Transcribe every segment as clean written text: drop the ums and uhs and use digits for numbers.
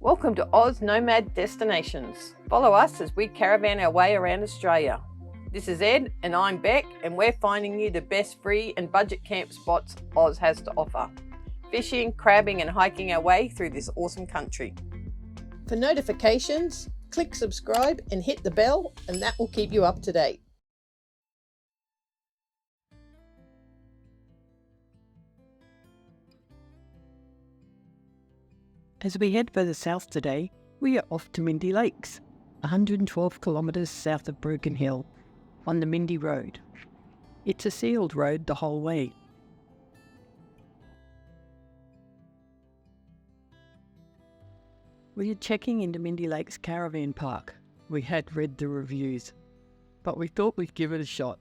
Welcome to Aussie Nomad Destinations. Follow us as we caravan our way around Australia. This is Ed and I'm Bec, and we're finding you the best free and budget camp spots Oz has to offer. Fishing, crabbing and hiking our way through this awesome country. For notifications, click subscribe and hit the bell, and that will keep you up to date. As we head further south today, we are off to Menindee Lakes, 112 kilometres south of Broken Hill, on the Menindee Road. It's a sealed road the whole way. We are checking into Menindee Lakes Caravan Park. We had read the reviews, but we thought we'd give it a shot.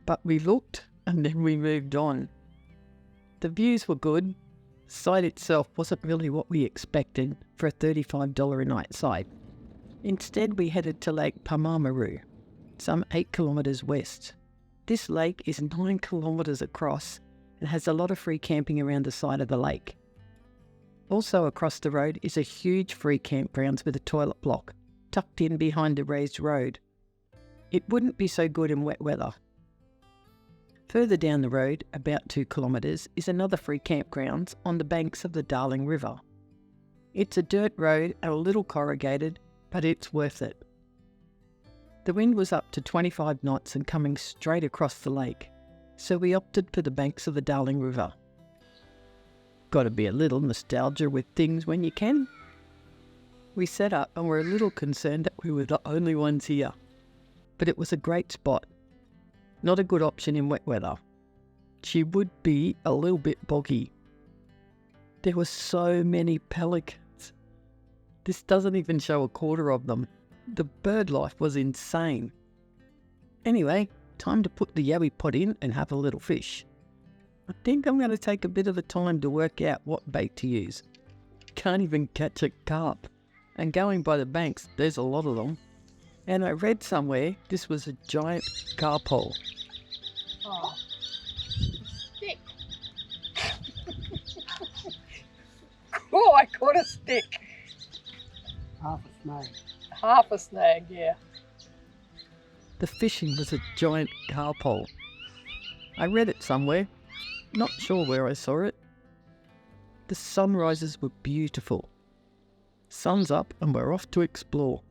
But we looked and then we moved on. The views were good. The site itself wasn't really what we expected for a $35 a night site. Instead, we headed to Lake Pamamaroo, some 8 kilometres west. This lake is 9 kilometres across and has a lot of free camping around the side of the lake. Also across the road is a huge free campgrounds with a toilet block, tucked in behind a raised road. It wouldn't be so good in wet weather. Further down the road, about 2 kilometres, is another free campgrounds on the banks of the Darling River. It's a dirt road and a little corrugated, but it's worth it. The wind was up to 25 knots and coming straight across the lake, so we opted for the banks of the Darling River. Got to be a little nostalgia with things when you can. We set up and were a little concerned that we were the only ones here, but it was a great spot. Not a good option in wet weather. She would be a little bit boggy. There were so many pelicans. This doesn't even show a quarter of them. The bird life was insane. Anyway, time to put the yowie pot in and have a little fish. I think I'm going to take a bit of a time to work out what bait to use. Can't even catch a carp. And going by the banks, there's a lot of them. And I read somewhere this was a giant carp hole. Oh, stick. Oh, I caught a stick. Half a snag. Half a snag, yeah. The fishing was a giant carp hole. I read it somewhere. Not sure where I saw it. The sunrises were beautiful. Sun's up and we're off to explore.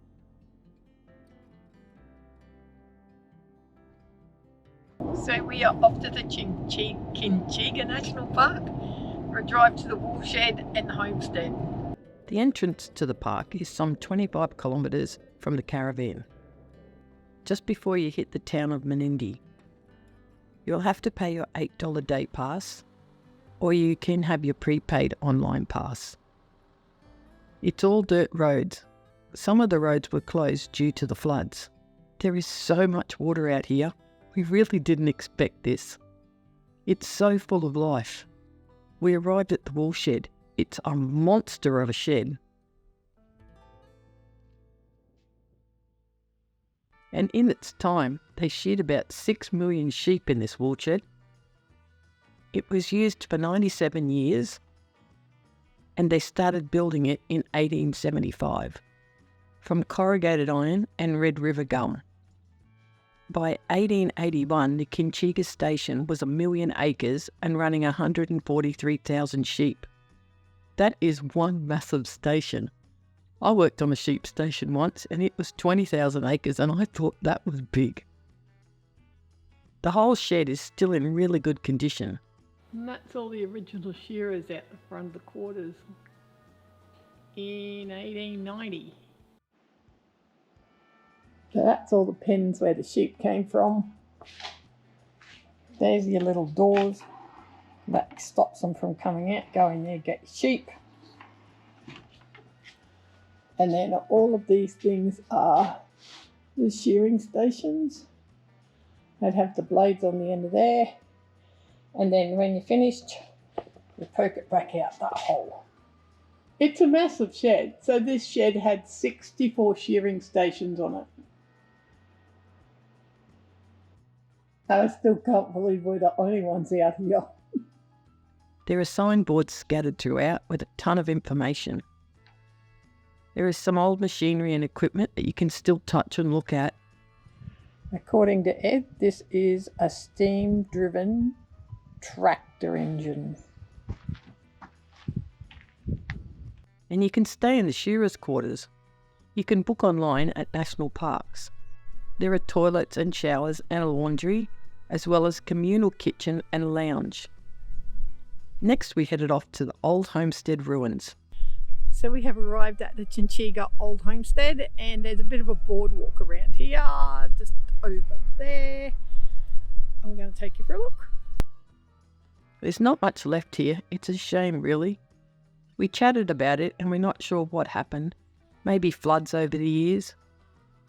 So we are off to the Kinchega National Park for a drive to the Woolshed and the homestead. The entrance to the park is some 25 kilometres from the Caravan, just before you hit the town of Menindee. You'll have to pay your $8 day pass, or you can have your prepaid online pass. It's all dirt roads. Some of the roads were closed due to the floods. There is so much water out here. We really didn't expect this. It's so full of life. We arrived at the Woolshed. It's a monster of a shed. And in its time, they sheared about 6 million sheep in this woolshed. It was used for 97 years, and they started building it in 1875, from corrugated iron and Red River gum. By 1881, the Kinchega station was 1 million acres and running 143,000 sheep. That is one massive station. I worked on a sheep station once and it was 20,000 acres and I thought that was big. The whole shed is still in really good condition. And that's all the original shearers out the front of the quarters in 1890. So that's all the pens where the sheep came from. There's your little doors. That stops them from coming out. Go in there, get your sheep. And then all of these things are the shearing stations. They'd have the blades on the end of there. And then when you're finished, you poke it back out that hole. It's a massive shed. So this shed had 64 shearing stations on it. And I still can't believe we're the only ones out here. There are signboards scattered throughout with a ton of information. There is some old machinery and equipment that you can still touch and look at. According to Ed, this is a steam-driven tractor engine. And you can stay in the shearers' quarters. You can book online at national parks. There are toilets and showers and a laundry, as well as communal kitchen and lounge. Next we headed off to the old homestead ruins. So we have arrived at the Kinchega Old Homestead, and there's a bit of a boardwalk around here, just over there. And we're going to take you for a look. There's not much left here. It's a shame, really. We chatted about it and we're not sure what happened. Maybe floods over the years.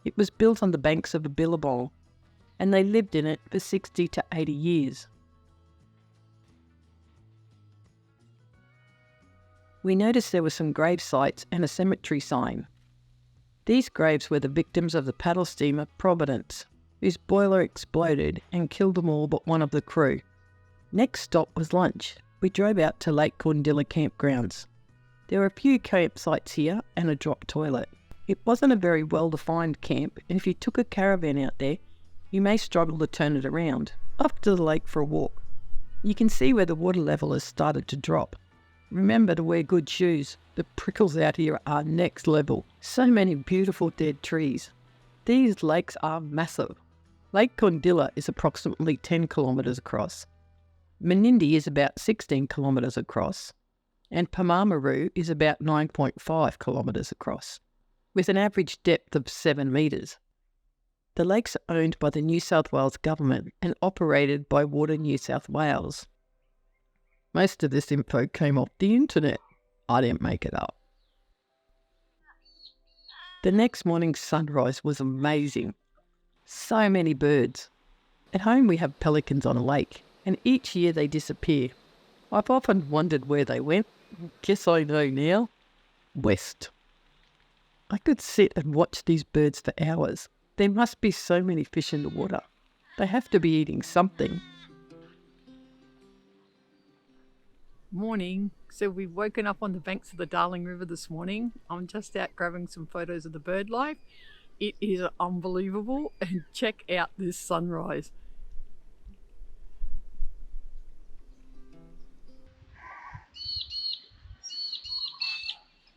It was built on the banks of a billabong, and they lived in it for 60 to 80 years. We noticed there were some grave sites and a cemetery sign. These graves were the victims of the paddle steamer Providence, whose boiler exploded and killed them all but one of the crew. Next stop was lunch. We drove out to Lake Cawndilla campgrounds. There were a few campsites here and a drop toilet. It wasn't a very well-defined camp, and if you took a caravan out there, you may struggle to turn it around. Off to the lake for a walk. You can see where the water level has started to drop. Remember to wear good shoes. The prickles out here are next level. So many beautiful dead trees. These lakes are massive. Lake Cawndilla is approximately 10 kilometres across. Menindee is about 16 kilometres across, and Pamamaroo is about 9.5 kilometres across, with an average depth of 7 metres. The lakes are owned by the New South Wales government and operated by Water New South Wales. Most of this info came off the internet. I didn't make it up. The next morning's sunrise was amazing. So many birds. At home we have pelicans on a lake, and each year they disappear. I've often wondered where they went. Guess I know now. West. I could sit and watch these birds for hours. There must be so many fish in the water. They have to be eating something. Morning. So we've woken up on the banks of the Darling River this morning. I'm just out grabbing some photos of the bird life. It is unbelievable, and check out this sunrise.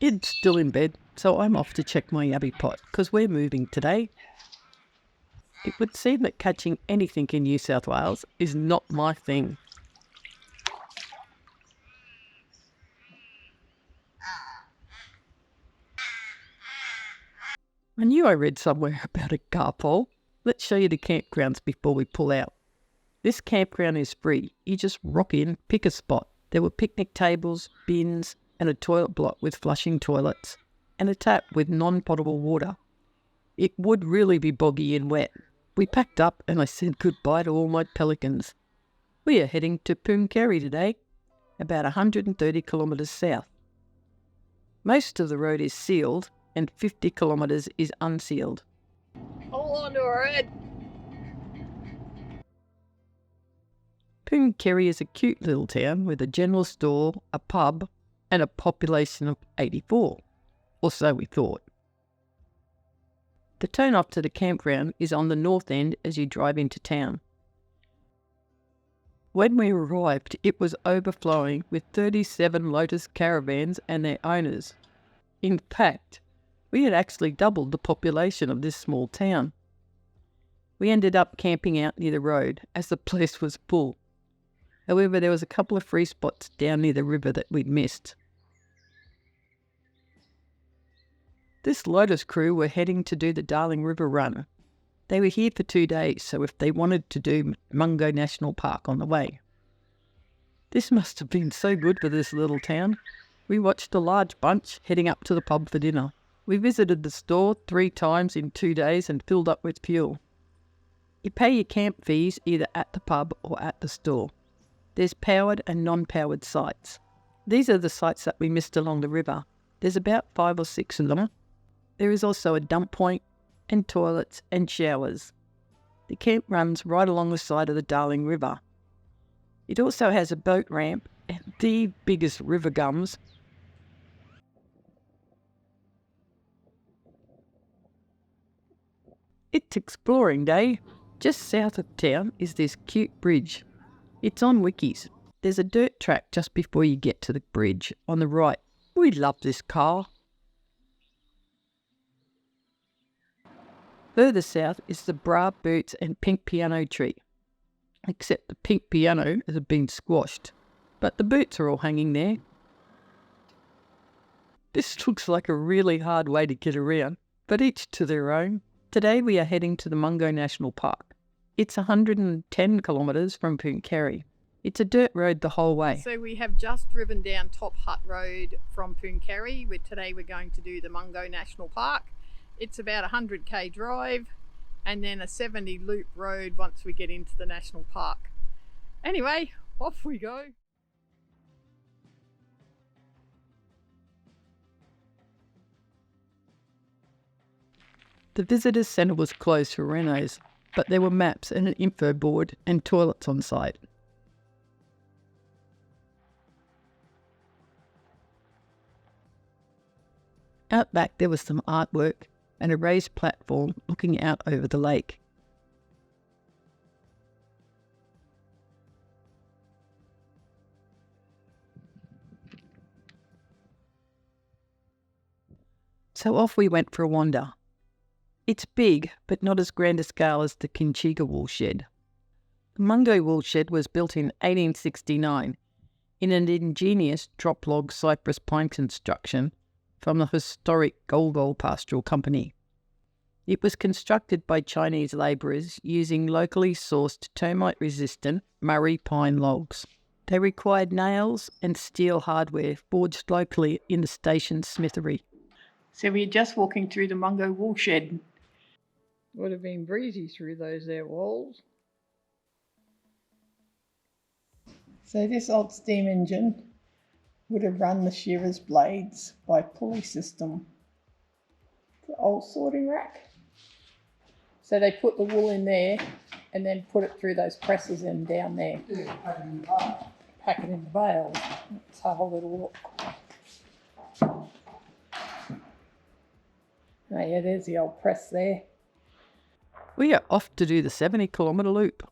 Ed's still in bed, so I'm off to check my yabby pot, because we're moving today. It would seem that catching anything in New South Wales is not my thing. I knew I read somewhere about a carpool. Let's show you the campgrounds before we pull out. This campground is free. You just rock in, pick a spot. There were picnic tables, bins, and a toilet block with flushing toilets, and a tap with non-potable water. It would really be boggy and wet. We packed up and I said goodbye to all my pelicans. We are heading to Pooncarie today, about 130 kilometres south. Most of the road is sealed and 50 kilometres is unsealed. Hold on to her head. Pooncarie is a cute little town with a general store, a pub, and a population of 84, or so we thought. The turn off to the campground is on the north end as you drive into town. When we arrived, it was overflowing with 37 Lotus caravans and their owners. In fact, we had actually doubled the population of this small town. We ended up camping out near the road as the place was full. However, there was a couple of free spots down near the river that we'd missed. This Lotus crew were heading to do the Darling River run. They were here for 2 days, so if they wanted to do Mungo National Park on the way. This must have been so good for this little town. We watched a large bunch heading up to the pub for dinner. We visited the store 3 times in 2 days and filled up with fuel. You pay your camp fees either at the pub or at the store. There's powered and non-powered sites. These are the sites that we missed along the river. There's about 5 or 6 of them. There is also a dump point and toilets and showers. The camp runs right along the side of the Darling River. It also has a boat ramp and the biggest river gums. It's exploring day. Just south of town is this cute bridge. It's on Wikis. There's a dirt track just before you get to the bridge on the right. We love this car. Further south is the bra boots and pink piano tree. Except the pink piano has been squashed, but the boots are all hanging there. This looks like a really hard way to get around, but each to their own. Today we are heading to the Mungo National Park. It's 110 kilometres from Pooncarie. It's a dirt road the whole way. So we have just driven down Top Hut Road from Pooncarie. Today we're going to do the Mungo National Park. It's about a 100k drive and then a 70 loop road once we get into the national park. Anyway, off we go. The visitors centre was closed for renos, but there were maps and an info board and toilets on site. Out back there was some artwork and a raised platform looking out over the lake. So off we went for a wander. It's big, but not as grand a scale as the Kinchega Woolshed. The Mungo Woolshed was built in 1869 in an ingenious drop log cypress pine construction from the historic Golgol Pastoral Company. It was constructed by Chinese labourers using locally sourced termite-resistant Murray pine logs. They required nails and steel hardware forged locally in the station smithery. So we're just walking through the Mungo Woolshed. Would have been breezy through those there walls. So this old steam engine would have run the shearer's blades by pulley system. The old sorting rack. So they put the wool in there and then put it through those presses and down there. Yeah, pack it in the car. Pack it in the bales. Let's have a little look. Oh yeah, there's the old press there. We are off to do the 70-kilometre loop.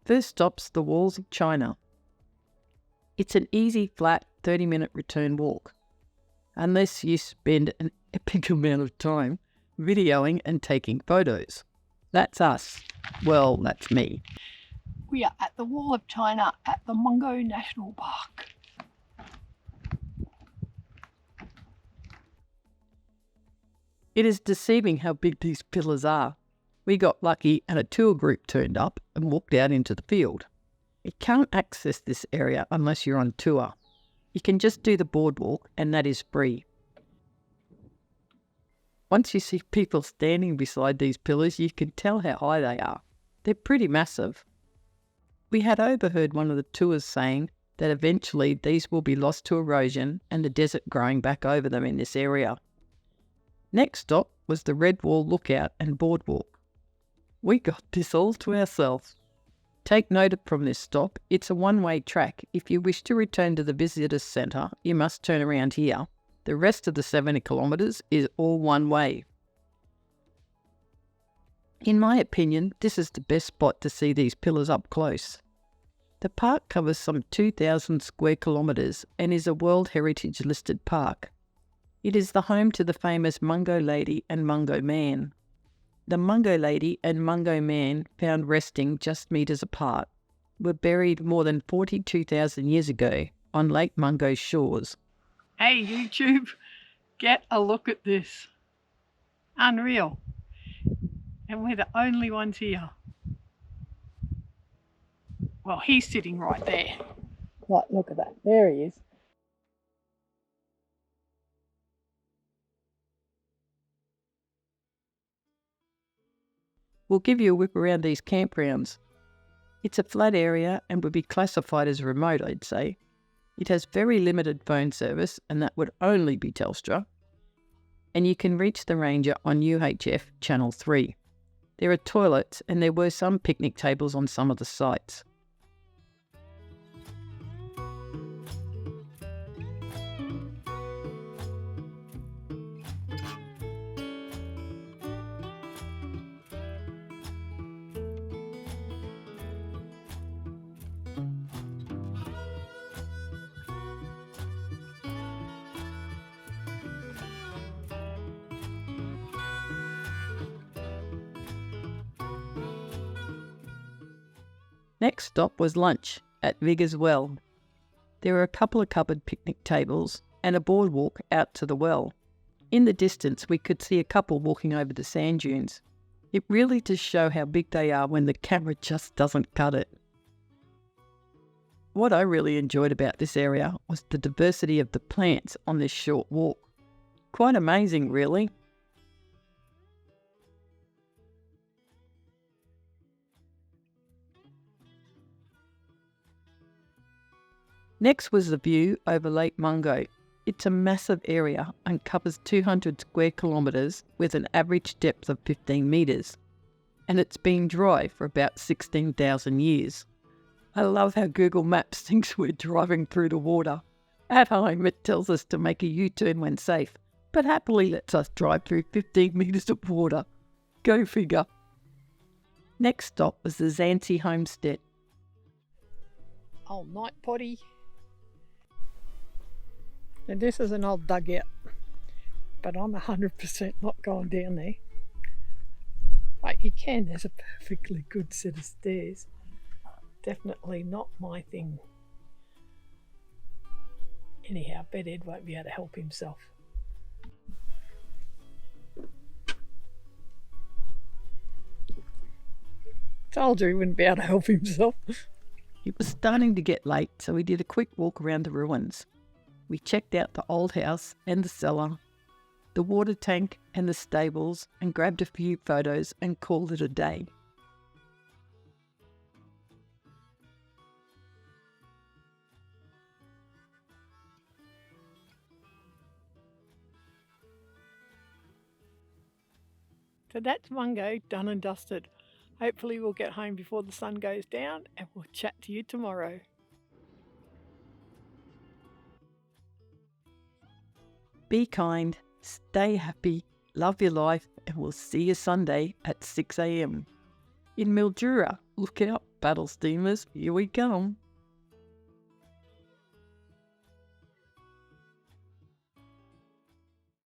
First stop's the Walls of China. It's an easy, flat, 30-minute return walk, unless you spend an epic amount of time videoing and taking photos. That's us. Well, that's me. We are at the Wall of China at the Mungo National Park. It is deceiving how big these pillars are. We got lucky and a tour group turned up and walked out into the field. You can't access this area unless you're on tour. You can just do the boardwalk and that is free. Once you see people standing beside these pillars, you can tell how high they are. They're pretty massive. We had overheard one of the tours saying that eventually these will be lost to erosion and the desert growing back over them in this area. Next stop was the Red Wall Lookout and Boardwalk. We got this all to ourselves. Take note from this stop, it's a one-way track. If you wish to return to the visitors centre, you must turn around here. The rest of the 70 kilometres is all one way. In my opinion, this is the best spot to see these pillars up close. The park covers some 2,000 square kilometres and is a World Heritage listed park. It is the home to the famous Mungo Lady and Mungo Man. The Mungo Lady and Mungo Man, found resting just metres apart, were buried more than 42,000 years ago on Lake Mungo's shores. Hey YouTube, get a look at this. Unreal. And we're the only ones here. Well, he's sitting right there. Right, look at that. There he is. We'll give you a whip around these campgrounds. It's a flat area and would be classified as remote, I'd say. It has very limited phone service, and that would only be Telstra. And you can reach the ranger on UHF Channel 3. There are toilets and there were some picnic tables on some of the sites. Next stop was lunch at Vigor's Well. There were a couple of covered picnic tables and a boardwalk out to the well. In the distance, we could see a couple walking over the sand dunes. It really does show how big they are when the camera just doesn't cut it. What I really enjoyed about this area was the diversity of the plants on this short walk. Quite amazing, really. Next was the view over Lake Mungo. It's a massive area and covers 200 square kilometres with an average depth of 15 metres. And it's been dry for about 16,000 years. I love how Google Maps thinks we're driving through the water. At home, it tells us to make a U-turn when safe, but happily lets us drive through 15 metres of water. Go figure. Next stop was the Zancy Homestead. Old night potty. And this is an old dugout, but I'm 100% not going down there. But you can, there's a perfectly good set of stairs. Definitely not my thing. Anyhow, Bec and Ed won't be able to help himself. Told you he wouldn't be able to help himself. It was starting to get late, so we did a quick walk around the ruins. We checked out the old house and the cellar, the water tank and the stables, and grabbed a few photos and called it a day. So that's Mungo done and dusted. Hopefully we'll get home before the sun goes down, and we'll chat to you tomorrow. Be kind, stay happy, love your life, and we'll see you Sunday at 6 a.m. In Mildura, look out, paddle steamers, here we come.